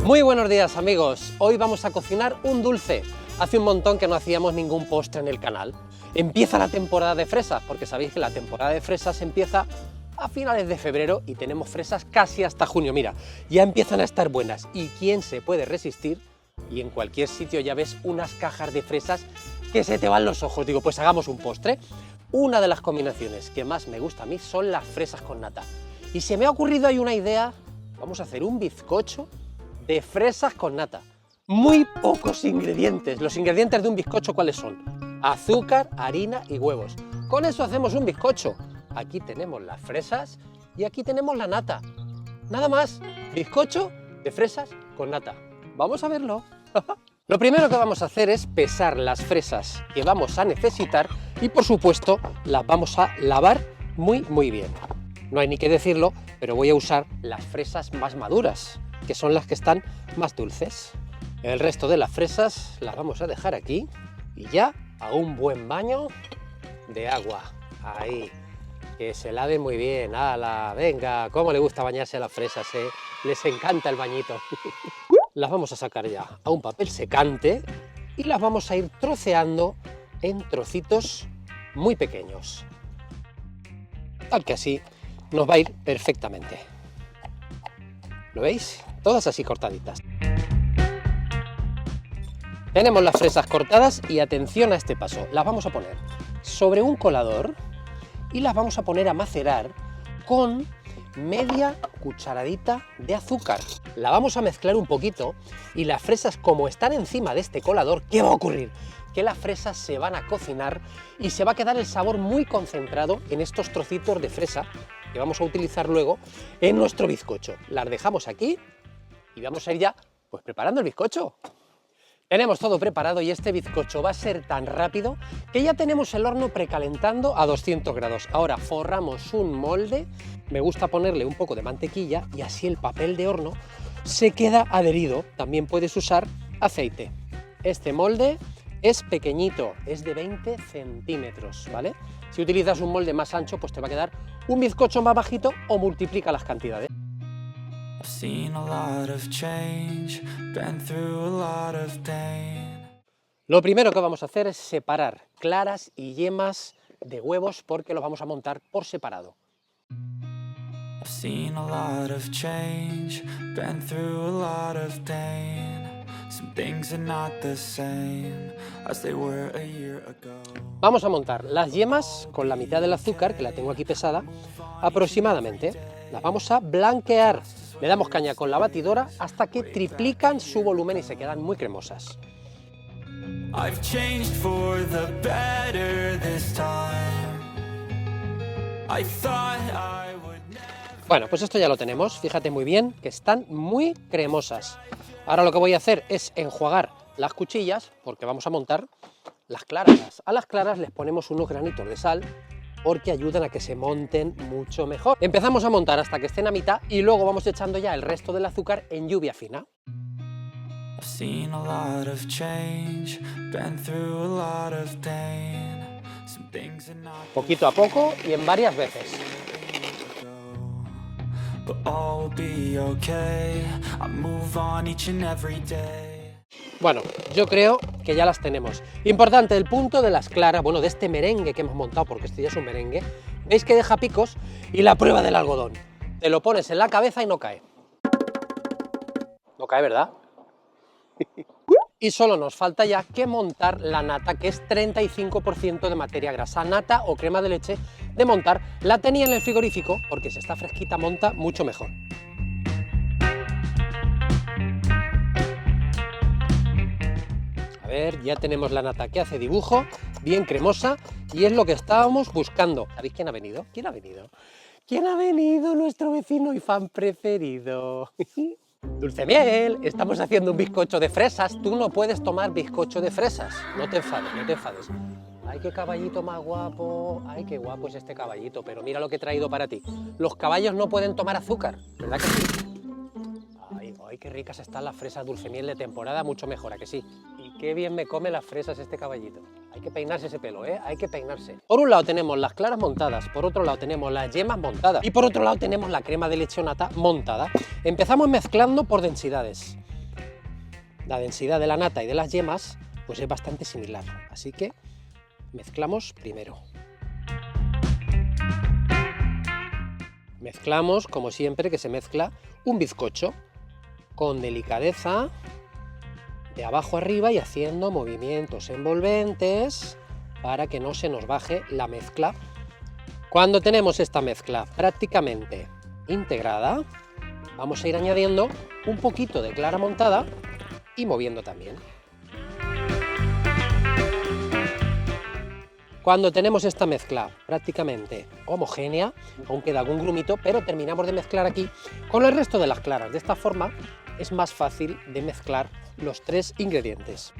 Muy buenos días amigos, hoy vamos a cocinar un dulce. Hace un montón que no hacíamos ningún postre en el canal. Empieza la temporada de fresas, porque sabéis que la temporada de fresas empieza a finales de febrero y tenemos fresas casi hasta junio. Mira, ya empiezan a estar buenas y ¿quién se puede resistir? Y en cualquier sitio ya ves unas cajas de fresas que se te van los ojos. Digo, pues hagamos un postre. Una de las combinaciones que más me gusta a mí son las fresas con nata. Y se me ha ocurrido ahí una idea, vamos a hacer un bizcocho de fresas con nata. Muy pocos ingredientes. Los ingredientes de un bizcocho, ¿cuáles son? Azúcar, harina y huevos. Con eso hacemos un bizcocho. Aquí tenemos las fresas y aquí tenemos la nata. Nada más, bizcocho de fresas con nata. Vamos a verlo. Lo primero que vamos a hacer es pesar las fresas que vamos a necesitar y por supuesto las vamos a lavar muy bien. No hay ni que decirlo, pero voy a usar las fresas más maduras, que son las que están más dulces. El resto de las fresas las vamos a dejar aquí y ya a un buen baño de agua. Ahí, que se laven muy bien. ¡Hala! Venga, cómo le gusta bañarse a las fresas, ¿eh? Les encanta el bañito. Las vamos a sacar ya a un papel secante y las vamos a ir troceando en trocitos muy pequeños. Tal que así nos va a ir perfectamente. ¿Lo veis? Todas así cortaditas. Tenemos las fresas cortadas y atención a este paso. Las vamos a poner sobre un colador y las vamos a poner a macerar con media cucharadita de azúcar. La vamos a mezclar un poquito y las fresas, como están encima de este colador, ¿qué va a ocurrir? Que las fresas se van a cocinar y se va a quedar el sabor muy concentrado en estos trocitos de fresa que vamos a utilizar luego en nuestro bizcocho. Las dejamos aquí y vamos a ir ya pues preparando el bizcocho. Tenemos todo preparado y este bizcocho va a ser tan rápido que ya tenemos el horno precalentando a 200 grados. Ahora forramos un molde, me gusta ponerle un poco de mantequilla y así el papel de horno se queda adherido. También puedes usar aceite. Este molde es pequeñito, es de 20 centímetros, ¿vale? Si utilizas un molde más ancho, pues te va a quedar un bizcocho más bajito o multiplica las cantidades. Lo primero que vamos a hacer es separar claras y yemas de huevos porque los vamos a montar por separado. Vamos a montar las yemas con la mitad del azúcar, que la tengo aquí pesada, aproximadamente. Las vamos a blanquear. Le damos caña con la batidora hasta que triplican su volumen y se quedan muy cremosas. Bueno, pues esto ya lo tenemos. Fíjate muy bien que están muy cremosas. Ahora lo que voy a hacer es enjuagar las cuchillas porque vamos a montar las claras. A las claras les ponemos unos granitos de sal porque ayudan a que se monten mucho mejor. Empezamos a montar hasta que estén a mitad y luego vamos echando ya el resto del azúcar en lluvia fina. Poquito a poco y en varias veces. Bueno, yo creo que ya las tenemos. Importante, el punto de las claras, bueno, de este merengue que hemos montado, porque este ya es un merengue, veis que deja picos, y la prueba del algodón. Te lo pones en la cabeza y no cae. No cae, ¿verdad? Y solo nos falta ya que montar la nata, que es 35% de materia grasa. Nata o crema de leche de montar. La tenía en el frigorífico porque si está fresquita monta mucho mejor. A ver, ya tenemos la nata que hace dibujo, bien cremosa, y es lo que estábamos buscando. ¿Sabéis quién ha venido? ¿Quién ha venido? ¿Quién ha venido? Nuestro vecino y fan preferido. Dulcemiel, estamos haciendo un bizcocho de fresas. Tú no puedes tomar bizcocho de fresas. No te enfades, no te enfades. Ay, qué caballito más guapo. Ay, qué guapo es este caballito. Pero mira lo que he traído para ti. Los caballos no pueden tomar azúcar, ¿verdad que sí? Ay, qué ricas están las fresas Dulcemiel de temporada, mucho mejor, ¿a que sí? Y qué bien me come las fresas este caballito. Hay que peinarse ese pelo, ¿eh? Hay que peinarse. Por un lado tenemos las claras montadas, por otro lado tenemos las yemas montadas y por otro lado tenemos la crema de leche o nata montada. Empezamos mezclando por densidades. la densidad de la nata y de las yemas pues es bastante similar, así que mezclamos primero. Mezclamos, como siempre, que se mezcla un bizcocho, con delicadeza, de abajo arriba y haciendo movimientos envolventes para que no se nos baje la mezcla. Cuando tenemos esta mezcla prácticamente integrada, vamos a ir añadiendo un poquito de clara montada y moviendo también. Cuando tenemos esta mezcla prácticamente homogénea, aún queda algún grumito, pero terminamos de mezclar aquí con el resto de las claras. De esta forma es más fácil de mezclar los 3 ingredientes.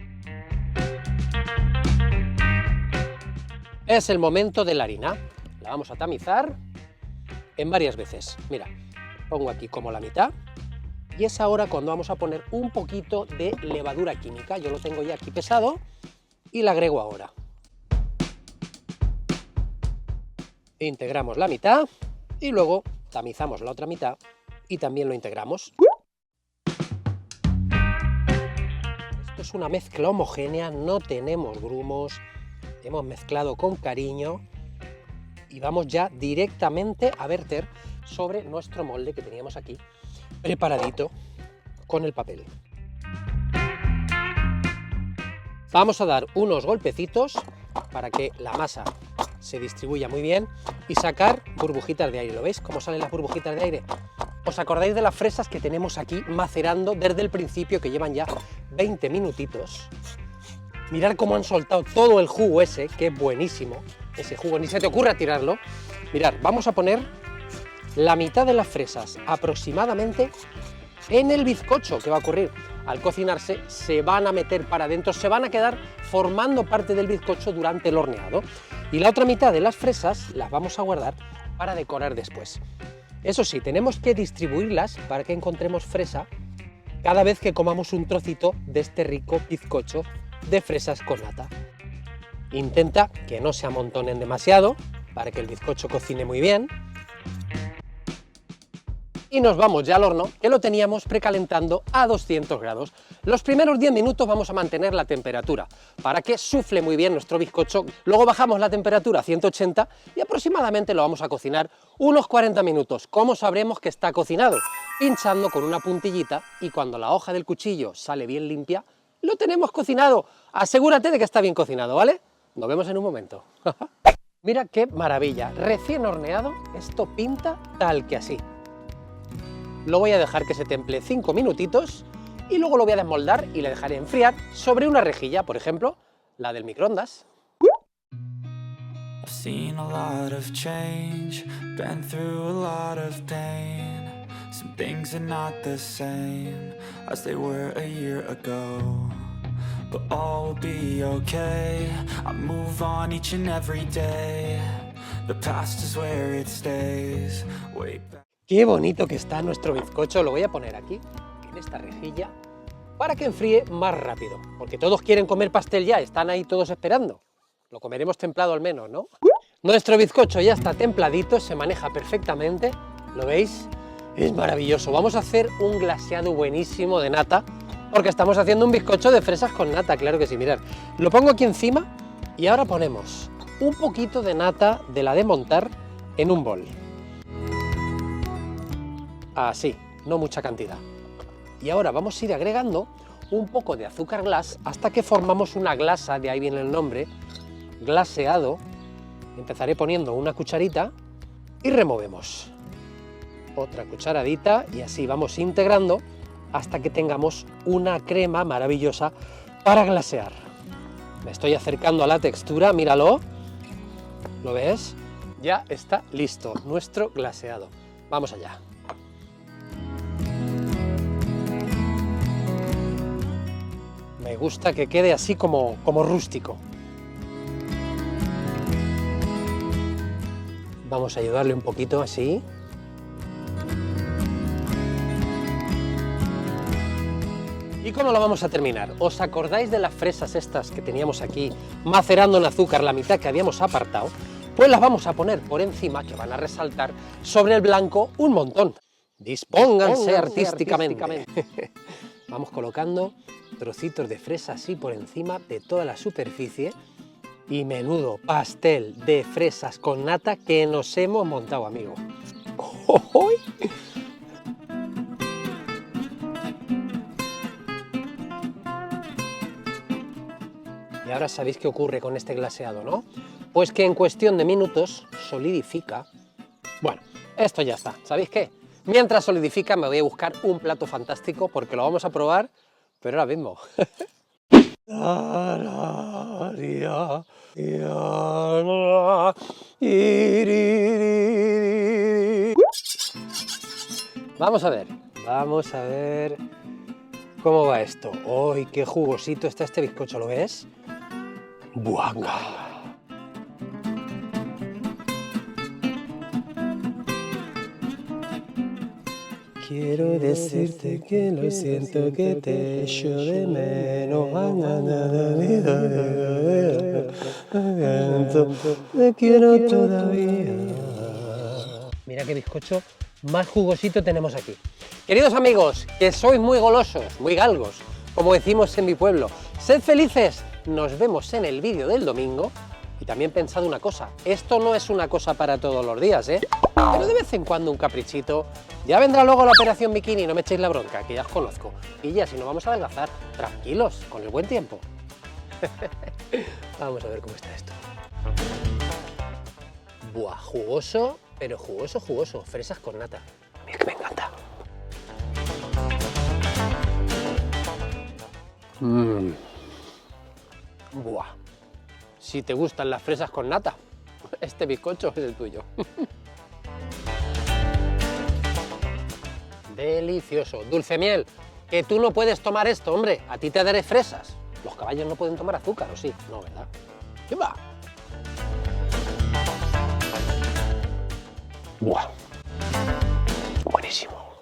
Es el momento de la harina. La vamos a tamizar en varias veces. Mira, pongo aquí como la mitad y es ahora cuando vamos a poner un poquito de levadura química. Yo lo tengo ya aquí pesado y la agrego ahora. Integramos la mitad y luego tamizamos la otra mitad y también lo integramos. Esto es una mezcla homogénea, no tenemos grumos, hemos mezclado con cariño y vamos ya directamente a verter sobre nuestro molde que teníamos aquí preparadito con el papel. Vamos a dar unos golpecitos para que la masa se distribuya muy bien y sacar burbujitas de aire. ¿Lo veis cómo salen las burbujitas de aire? ¿Os acordáis de las fresas que tenemos aquí macerando desde el principio, que llevan ya 20 minutitos? Mirad cómo han soltado todo el jugo ese, que es buenísimo. Ese jugo, ni se te ocurra tirarlo. Mirad, vamos a poner la mitad de las fresas aproximadamente en el bizcocho. ¿Qué va a ocurrir? Al cocinarse se van a meter para adentro, se van a quedar formando parte del bizcocho durante el horneado. Y la otra mitad de las fresas las vamos a guardar para decorar después. Eso sí, tenemos que distribuirlas para que encontremos fresa cada vez que comamos un trocito de este rico bizcocho de fresas con nata. Intenta que no se amontonen demasiado para que el bizcocho cocine muy bien. Y nos vamos ya al horno, que lo teníamos precalentando a 200 grados. Los primeros 10 minutos vamos a mantener la temperatura para que sufle muy bien nuestro bizcocho. Luego bajamos la temperatura a 180 y aproximadamente lo vamos a cocinar unos 40 minutos. ¿Cómo sabremos que está cocinado? Pinchando con una puntillita y cuando la hoja del cuchillo sale bien limpia, lo tenemos cocinado. Asegúrate de que está bien cocinado, ¿vale? Nos vemos en un momento. Mira qué maravilla, recién horneado, esto pinta tal que así. Lo voy a dejar que se temple 5 minutitos y luego lo voy a desmoldar y le dejaré enfriar sobre una rejilla, por ejemplo, la del microondas. I've seen a lot of change, been through a lot of pain. Some things are not the same as they were a year ago. But all will be okay, I move on each and every day. The past is where it stays, way back. Qué bonito que está nuestro bizcocho, lo voy a poner aquí, en esta rejilla, para que enfríe más rápido, porque todos quieren comer pastel ya, están ahí todos esperando. Lo comeremos templado al menos, ¿no? Nuestro bizcocho ya está templadito, se maneja perfectamente, ¿lo veis? Es maravilloso. Vamos a hacer un glaseado buenísimo de nata, porque estamos haciendo un bizcocho de fresas con nata, claro que sí, mirad. Lo pongo aquí encima y ahora ponemos un poquito de nata de la de montar en un bol. Así, no mucha cantidad. Y ahora vamos a ir agregando un poco de azúcar glas hasta que formamos una glasa, de ahí viene el nombre, glaseado. Empezaré poniendo una cucharita y removemos. Otra cucharadita y así vamos integrando hasta que tengamos una crema maravillosa para glasear. Me estoy acercando a la textura, míralo. ¿Lo ves? Ya está listo nuestro glaseado. Vamos allá. Me gusta que quede así como rústico. Vamos a ayudarle un poquito así. ¿Y cómo lo vamos a terminar? ¿Os acordáis de las fresas estas que teníamos aquí macerando en azúcar, la mitad que habíamos apartado? Pues las vamos a poner por encima, que van a resaltar sobre el blanco un montón. Dispónganse artísticamente. Vamos colocando trocitos de fresa así por encima de toda la superficie y menudo pastel de fresas con nata que nos hemos montado, amigos. Y ahora sabéis qué ocurre con este glaseado, ¿no? Pues que en cuestión de minutos solidifica. Bueno, esto ya está. ¿Sabéis qué? Mientras solidifica me voy a buscar un plato fantástico porque lo vamos a probar, pero ahora mismo. Vamos a ver cómo va esto. ¡Ay, qué jugosito está este bizcocho! ¿Lo ves? ¡Buah! Quiero decirte que lo siento, que te echo de menos. Te quiero todavía. Mira qué bizcocho más jugosito tenemos aquí. Queridos amigos, que sois muy golosos, muy galgos, como decimos en mi pueblo, sed felices. Nos vemos en el vídeo del domingo. Y también pensad una cosa, esto no es una cosa para todos los días, pero de vez en cuando un caprichito. Ya vendrá luego la operación bikini, no me echéis la bronca, que ya os conozco. Y ya, si nos vamos a adelgazar, tranquilos, con el buen tiempo. Vamos a ver cómo está esto. Buah, jugoso, pero jugoso, jugoso. Fresas con nata. A mí es que me encanta. Buah. Si te gustan las fresas con nata, este bizcocho es el tuyo. Delicioso. Dulce miel, que tú no puedes tomar esto, hombre. A ti te daré fresas. Los caballos no pueden tomar azúcar, ¿o sí? No, ¿verdad? ¿Qué va? Buah. Buenísimo.